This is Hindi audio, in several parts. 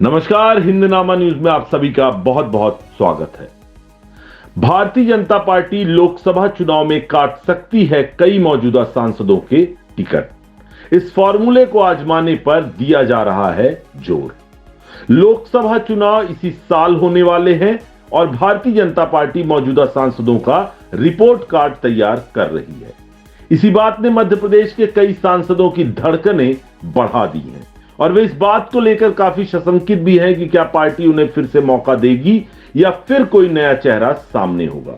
नमस्कार, हिंदनामा न्यूज में आप सभी का बहुत बहुत स्वागत है। भारतीय जनता पार्टी लोकसभा चुनाव में काट सकती है कई मौजूदा सांसदों के टिकट। इस फॉर्मूले को आजमाने पर दिया जा रहा है जोर। लोकसभा चुनाव इसी साल होने वाले हैं और भारतीय जनता पार्टी मौजूदा सांसदों का रिपोर्ट कार्ड तैयार कर रही है। इसी बात ने मध्य प्रदेश के कई सांसदों की धड़कनें बढ़ा दी हैं और वे इस बात को लेकर काफी शंकित भी हैं कि क्या पार्टी उन्हें फिर से मौका देगी या फिर कोई नया चेहरा सामने होगा।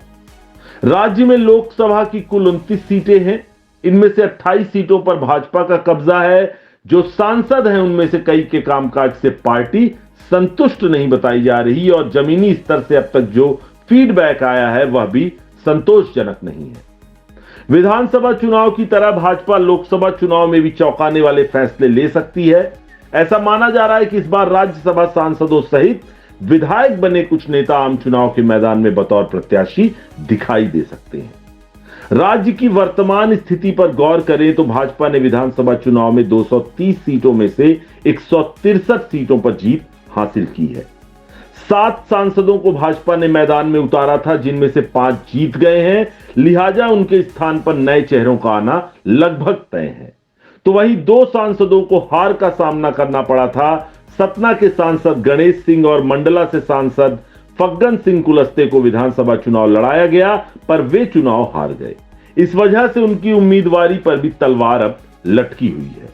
राज्य में लोकसभा की कुल 29 सीटें हैं। इनमें से 28 सीटों पर भाजपा का कब्जा है। जो सांसद हैं उनमें से कई के कामकाज से पार्टी संतुष्ट नहीं बताई जा रही और जमीनी स्तर से अब तक जो फीडबैक आया है वह भी संतोषजनक नहीं है। विधानसभा चुनाव की तरह भाजपा लोकसभा चुनाव में भी चौंकाने वाले फैसले ले सकती है। ऐसा माना जा रहा है कि इस बार राज्यसभा सांसदों सहित विधायक बने कुछ नेता आम चुनाव के मैदान में बतौर प्रत्याशी दिखाई दे सकते हैं। राज्य की वर्तमान स्थिति पर गौर करें तो भाजपा ने विधानसभा चुनाव में 230 सीटों में से 163 सीटों पर जीत हासिल की है। 7 सांसदों को भाजपा ने मैदान में उतारा था, जिनमें से 5 जीत गए हैं। लिहाजा उनके स्थान पर नए चेहरों का आना लगभग तय है। तो वहीं 2 सांसदों को हार का सामना करना पड़ा था। सतना के सांसद गणेश सिंह और मंडला से सांसद फग्गन सिंह कुलस्ते को विधानसभा चुनाव लड़ाया गया, पर वे चुनाव हार गए। इस वजह से उनकी उम्मीदवारी पर भी तलवार अब लटकी हुई है।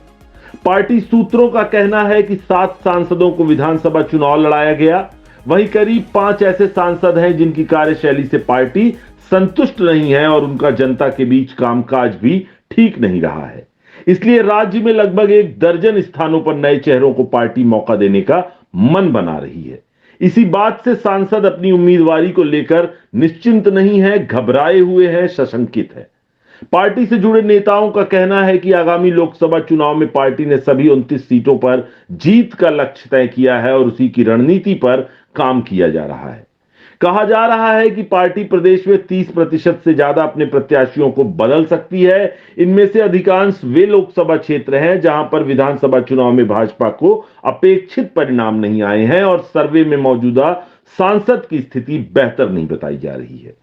पार्टी सूत्रों का कहना है कि 7 सांसदों को विधानसभा चुनाव लड़ाया गया। वहीं करीब 5 ऐसे सांसद हैं जिनकी कार्यशैली से पार्टी संतुष्ट नहीं है और उनका जनता के बीच कामकाज भी ठीक नहीं रहा है। इसलिए राज्य में लगभग 1 दर्जन स्थानों पर नए चेहरों को पार्टी मौका देने का मन बना रही है। इसी बात से सांसद अपनी उम्मीदवारी को लेकर निश्चिंत नहीं है, घबराए हुए हैं, सशंकित है। पार्टी से जुड़े नेताओं का कहना है कि आगामी लोकसभा चुनाव में पार्टी ने सभी 29 सीटों पर जीत का लक्ष्य तय किया है और उसी की रणनीति पर काम किया जा रहा है। कहा जा रहा है कि पार्टी प्रदेश में 30% से ज्यादा अपने प्रत्याशियों को बदल सकती है। इनमें से अधिकांश वे लोकसभा क्षेत्र हैं जहां पर विधानसभा चुनाव में भाजपा को अपेक्षित परिणाम नहीं आए हैं और सर्वे में मौजूदा सांसद की स्थिति बेहतर नहीं बताई जा रही है।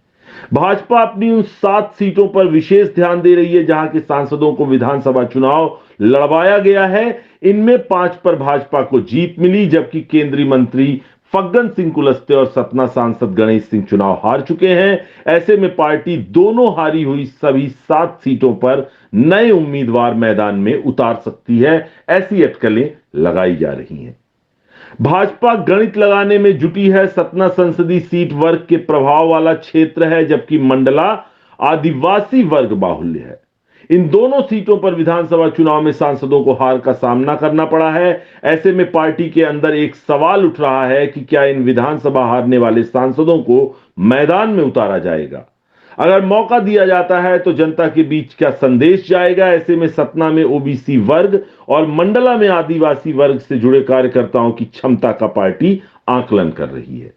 भाजपा अपनी उन 7 सीटों पर विशेष ध्यान दे रही है जहां के सांसदों को विधानसभा चुनाव लड़वाया गया है। इनमें 5 पर भाजपा को जीत मिली, जबकि केंद्रीय मंत्री फग्गन सिंह कुलस्ते और सतना सांसद गणेश सिंह चुनाव हार चुके हैं। ऐसे में पार्टी दोनों हारी हुई सभी 7 सीटों पर नए उम्मीदवार मैदान में उतार सकती है, ऐसी अटकलें लगाई जा रही हैं। भाजपा गणित लगाने में जुटी है। सतना संसदीय सीट वर्ग के प्रभाव वाला क्षेत्र है, जबकि मंडला आदिवासी वर्ग बाहुल्य है। इन दोनों सीटों पर विधानसभा चुनाव में सांसदों को हार का सामना करना पड़ा है। ऐसे में पार्टी के अंदर एक सवाल उठ रहा है कि क्या इन विधानसभा हारने वाले सांसदों को मैदान में उतारा जाएगा। अगर मौका दिया जाता है तो जनता के बीच क्या संदेश जाएगा। ऐसे में सतना में ओबीसी वर्ग और मंडला में आदिवासी वर्ग से जुड़े कार्यकर्ताओं की क्षमता का पार्टी आकलन कर रही है।